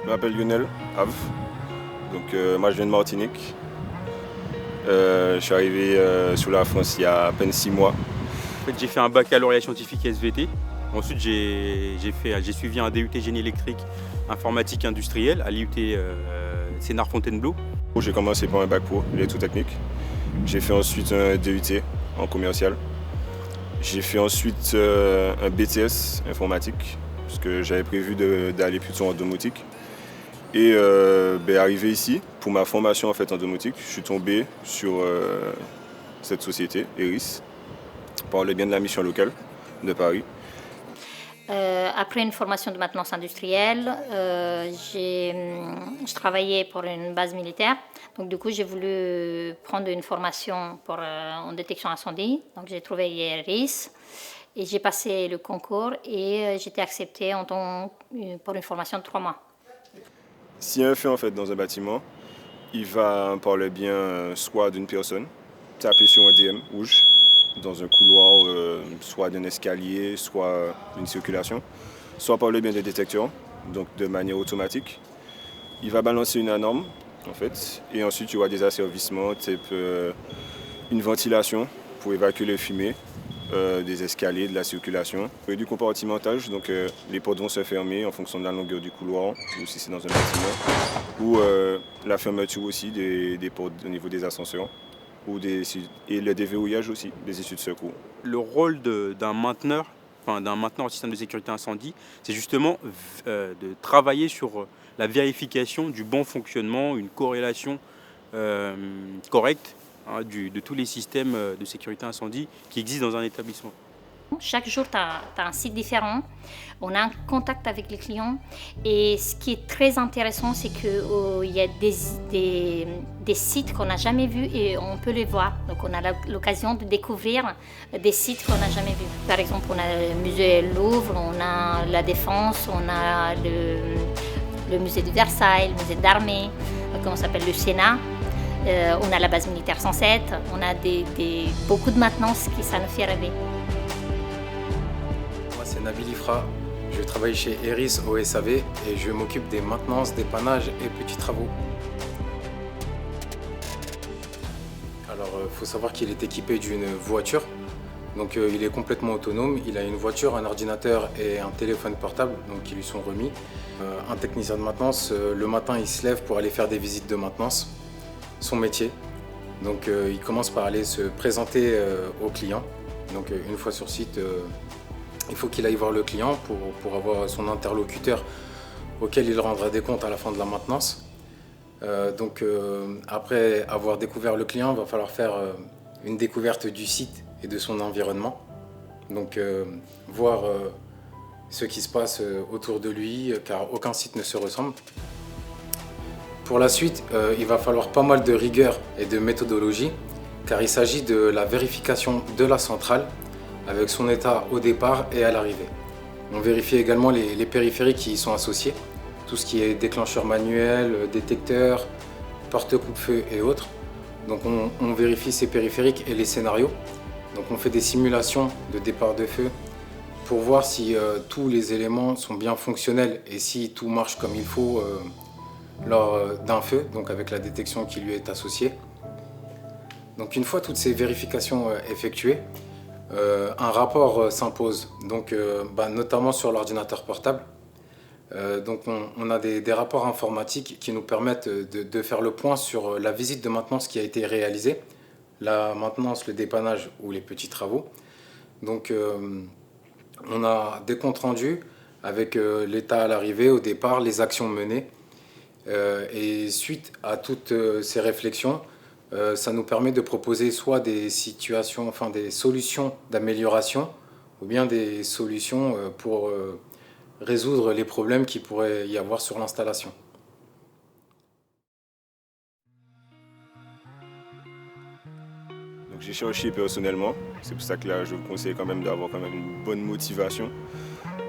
Je m'appelle Lionel Av. Donc, moi, je viens de Martinique. Je suis arrivé sur la France il y a à peine 6 mois. En fait, j'ai fait un baccalauréat scientifique SVT. Ensuite, j'ai suivi un DUT génie électrique informatique industrielle à l'IUT Sénart Fontainebleau. J'ai commencé par un bac pro électrotechnique. J'ai fait ensuite un DUT en commercial. J'ai fait ensuite un BTS informatique, parce que j'avais prévu d'aller plutôt en domotique. Et arrivé ici, pour ma formation en fait en domotique, je suis tombé sur cette société, Eris, par le biais de la mission locale de Paris. Après une formation de maintenance industrielle, je travaillais pour une base militaire. Donc du coup, j'ai voulu prendre une formation en détection incendie. Donc j'ai trouvé IRIS et j'ai passé le concours et j'ai été acceptée pour une formation de 3 mois. S'il y a un feu en fait dans un bâtiment, il va par le bien soit d'une personne, taper sur un DM rouge dans un couloir, soit d'un escalier, soit d'une circulation, soit par le biais des détecteurs, donc de manière automatique. Il va balancer une alarme en fait, et ensuite tu vois des asservissements type une ventilation pour évacuer les fumées, des escaliers, de la circulation, et du compartimentage, donc les portes vont se fermer en fonction de la longueur du couloir, ou si c'est dans un bâtiment, ou la fermeture aussi des portes au niveau des ascenseurs, et le déverrouillage aussi des issues de secours. Le rôle d'un mainteneur en système de sécurité incendie, c'est justement de travailler sur la vérification du bon fonctionnement, une corrélation correcte de tous les systèmes de sécurité incendie qui existent dans un établissement. Chaque jour, tu as un site différent. On a un contact avec les clients. Et ce qui est très intéressant, c'est qu'il y a des sites qu'on n'a jamais vus et on peut les voir. Donc, on a l'occasion de découvrir des sites qu'on n'a jamais vus. Par exemple, on a le musée Louvre, on a la Défense, on a le musée de Versailles, le musée d'armée, comment s'appelle, le Sénat. On a la base militaire 107. On a beaucoup de maintenance ça nous fait rêver. C'est Nabil Ifra, je travaille chez Eris au SAV et je m'occupe des maintenances, dépannages et petits travaux. Alors il faut savoir qu'il est équipé d'une voiture, donc il est complètement autonome, il a une voiture, un ordinateur et un téléphone portable donc, qui lui sont remis. Un technicien de maintenance, le matin il se lève pour aller faire des visites de maintenance, son métier. Donc il commence par aller se présenter au client, donc une fois sur site. Il faut qu'il aille voir le client pour avoir son interlocuteur auquel il rendra des comptes à la fin de la maintenance. Après avoir découvert le client, il va falloir faire une découverte du site et de son environnement. Donc voir ce qui se passe autour de lui, car aucun site ne se ressemble. Pour la suite, il va falloir pas mal de rigueur et de méthodologie, car il s'agit de la vérification de la centrale, avec son état au départ et à l'arrivée. On vérifie également les périphériques qui y sont associés, tout ce qui est déclencheur manuel, détecteur, porte-coupe-feu et autres. Donc on vérifie ces périphériques et les scénarios. Donc on fait des simulations de départ de feu pour voir si tous les éléments sont bien fonctionnels et si tout marche comme il faut lors d'un feu, donc avec la détection qui lui est associée. Donc une fois toutes ces vérifications effectuées, un rapport s'impose, donc, notamment sur l'ordinateur portable. Donc on a des rapports informatiques qui nous permettent de faire le point sur la visite de maintenance qui a été réalisée, la maintenance, le dépannage ou les petits travaux. Donc on a des comptes rendus avec l'état à l'arrivée, au départ, les actions menées. Et suite à toutes ces réflexions, ça nous permet de proposer soit des solutions d'amélioration ou bien des solutions pour résoudre les problèmes qu'il pourrait y avoir sur l'installation. Donc j'ai cherché personnellement, c'est pour ça que là je vous conseille quand même d'avoir quand même une bonne motivation.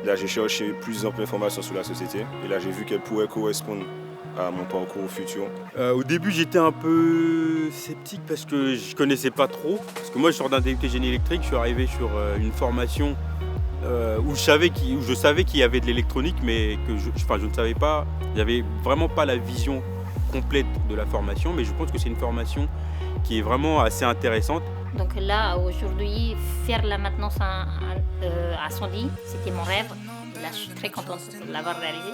Là j'ai cherché plus d'informations sur la société et là j'ai vu qu'elle pourrait correspondre à mon parcours futur. Au début, j'étais un peu sceptique parce que je connaissais pas trop. Parce que moi, je sors d'un DUT génie électrique, je suis arrivé sur une formation où je savais qu'il y avait de l'électronique, mais que je ne savais pas, j'avais vraiment pas la vision complète de la formation, mais je pense que c'est une formation qui est vraiment assez intéressante. Donc là, aujourd'hui, faire la maintenance incendie, c'était mon rêve. Et là, je suis très contente de l'avoir réalisé.